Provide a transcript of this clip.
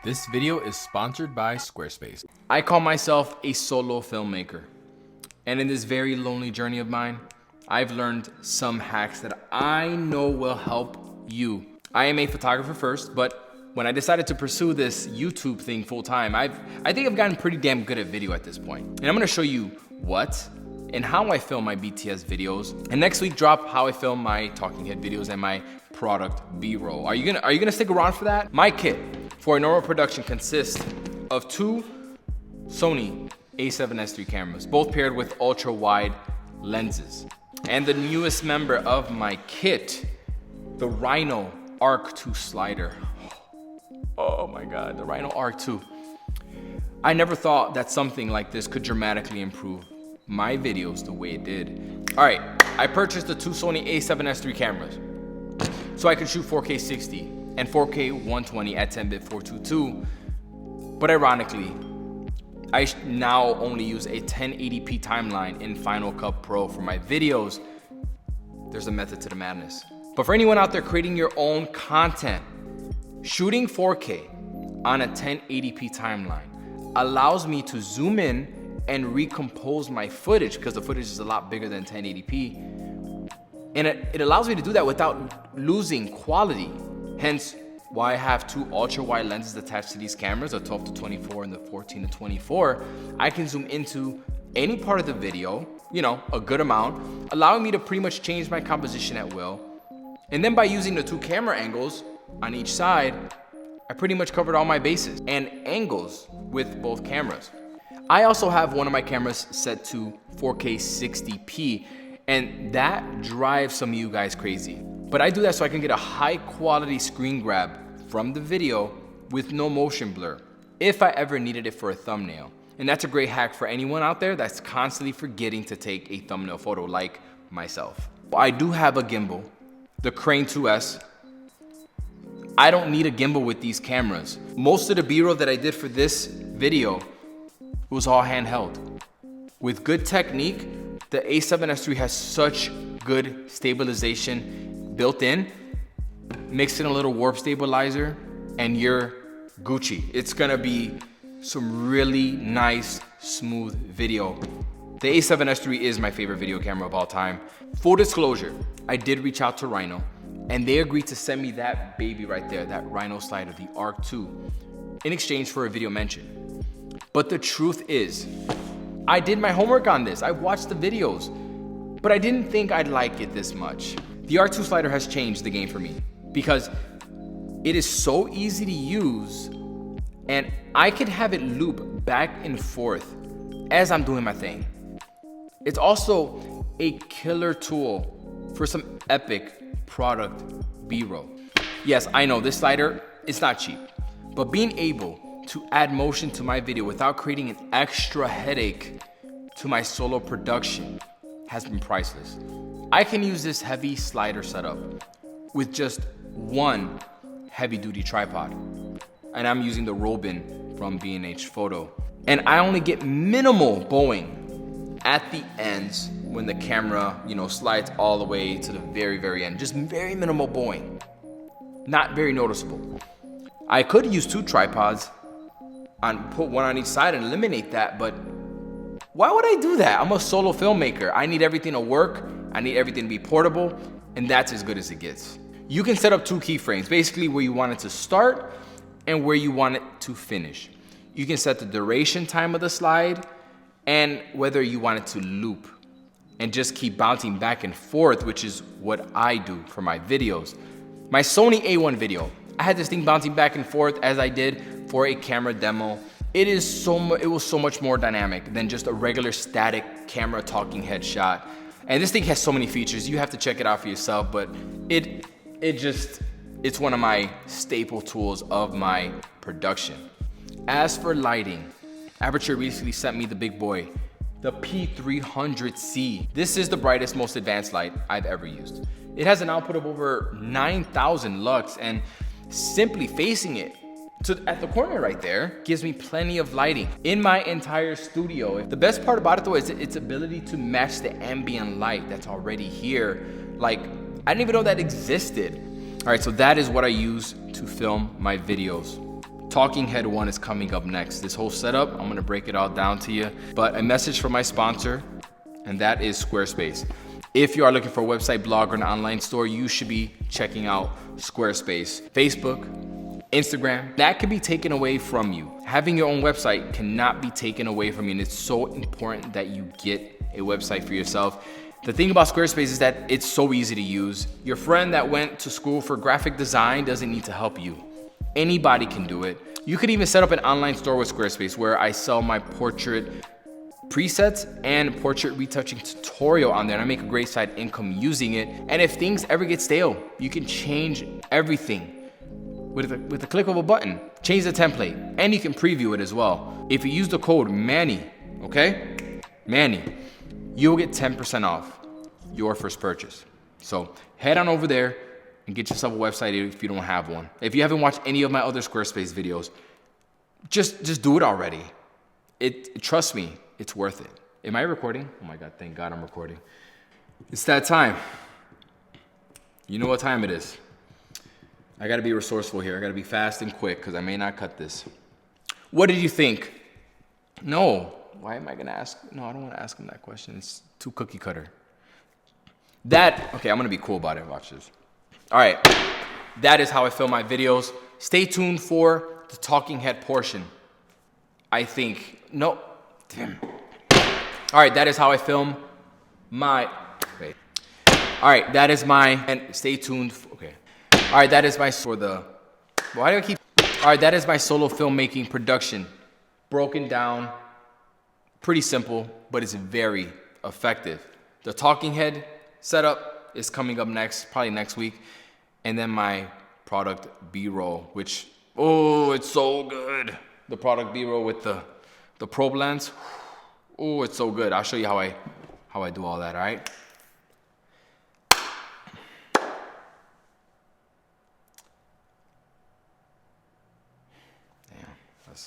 This video is sponsored by Squarespace. I call myself a solo filmmaker. And in this very lonely journey of mine, I've learned some hacks that I know will help you. I am a photographer first, but when I decided to pursue this YouTube thing full time, I think I've gotten pretty damn good at video at this point. And I'm gonna show you what and how I film my BTS videos. And next week drop how I film my talking head videos and my product B-roll. Are you gonna stick around for that? My kit for a normal production consists of two Sony a7S III cameras, both paired with ultra wide lenses. And the newest member of my kit, the Rhino Arc II slider. Oh my God, the Rhino Arc II. I never thought that something like this could dramatically improve my videos the way it did. All right, I purchased the two Sony a7S III cameras so I could shoot 4K 60 and 4K 120 at 10-bit 422. But ironically, I now only use a 1080p timeline in Final Cut Pro for my videos. There's a method to the madness. But for anyone out there creating your own content, shooting 4K on a 1080p timeline allows me to zoom in and recompose my footage because the footage is a lot bigger than 1080p. And it allows me to do that without losing quality. Hence why I have two ultra wide lenses attached to these cameras, the 12 to 24 and the 14 to 24. I can zoom into any part of the video, a good amount, allowing me to pretty much change my composition at will. And then by using the two camera angles on each side, I pretty much covered all my bases and angles with both cameras. I also have one of my cameras set to 4K 60p, and that drives some of you guys crazy. But I do that so I can get a high quality screen grab from the video with no motion blur, if I ever needed it for a thumbnail. And that's a great hack for anyone out there that's constantly forgetting to take a thumbnail photo like myself. I do have a gimbal, the Crane 2S. I don't need a gimbal with these cameras. Most of the B-roll that I did for this video was all handheld. With good technique, the a7S III has such good stabilization built in. Mix in a little warp stabilizer and you're Gucci. It's gonna be some really nice, smooth video. The a7S III is my favorite video camera of all time. Full disclosure, I did reach out to Rhino and they agreed to send me that baby right there, that Rhino slider, the Arc II, in exchange for a video mention. But the truth is, I did my homework on this. I watched the videos, but I didn't think I'd like it this much. The Arc II slider has changed the game for me because it is so easy to use and I could have it loop back and forth as I'm doing my thing. It's also a killer tool for some epic product B-roll. Yes, I know this slider is not cheap, but being able to add motion to my video without creating an extra headache to my solo production has been priceless. I can use this heavy slider setup with just one heavy duty tripod. And I'm using the Robin from B&H Photo. And I only get minimal bowing at the ends when the camera, slides all the way to the very, very end. Just very minimal bowing. Not very noticeable. I could use two tripods and put one on each side and eliminate that, but why would I do that? I'm a solo filmmaker. I need everything to work. I need everything to be portable, and that's as good as it gets. You can set up two keyframes, basically where you want it to start and where you want it to finish. You can set the duration time of the slide and whether you want it to loop and just keep bouncing back and forth, which is what I do for my videos. My Sony A1 video, I had this thing bouncing back and forth as I did for a camera demo. It was so much more dynamic than just a regular static camera talking head shot. And this thing has so many features. You have to check it out for yourself, but it's one of my staple tools of my production. As for lighting, Aperture recently sent me the big boy, the P300C. This is the brightest, most advanced light I've ever used. It has an output of over 9,000 lux, and simply facing it at the corner right there gives me plenty of lighting in my entire studio. The best part about it though is its ability to match the ambient light that's already here. Like, I didn't even know that existed. All right, so that is what I use to film my videos. Talking head one is coming up next. This whole setup, I'm gonna break it all down to you. But a message from my sponsor, and that is Squarespace. If you are looking for a website, blog, or an online store, you should be checking out Squarespace. Facebook, Instagram, that can be taken away from you. Having your own website cannot be taken away from you, and it's so important that you get a website for yourself. The thing about Squarespace is that it's so easy to use. Your friend that went to school for graphic design doesn't need to help you. Anybody can do it. You could even set up an online store with Squarespace where I sell my portrait presets and portrait retouching tutorial on there, and I make a great side income using it. And if things ever get stale, you can change everything with the click of a button. Change the template, and you can preview it as well. If you use the code Manny, okay? Manny, you'll get 10% off your first purchase. So head on over there and get yourself a website if you don't have one. If you haven't watched any of my other Squarespace videos, just do it already. Trust me, it's worth it. Am I recording? Oh my God, thank God I'm recording. It's that time. You know what time it is. I gotta be resourceful here. I gotta be fast and quick because I may not cut this. What did you think? No, why am I gonna ask? No, I don't wanna ask him that question. It's too cookie cutter. Okay, I'm gonna be cool about it, watch this. All right, that is how I film my videos. Stay tuned for the talking head portion. All right, that is how I film my, wait. All right, that is my, and stay tuned, okay. All right, that is my, all right, that is my solo filmmaking production. Broken down, pretty simple, but it's very effective. The talking head setup is coming up next, probably next week. And then my product B-roll, which, oh, it's so good. The product B-roll with the probe lens, oh, it's so good. I'll show you how I do all that, all right?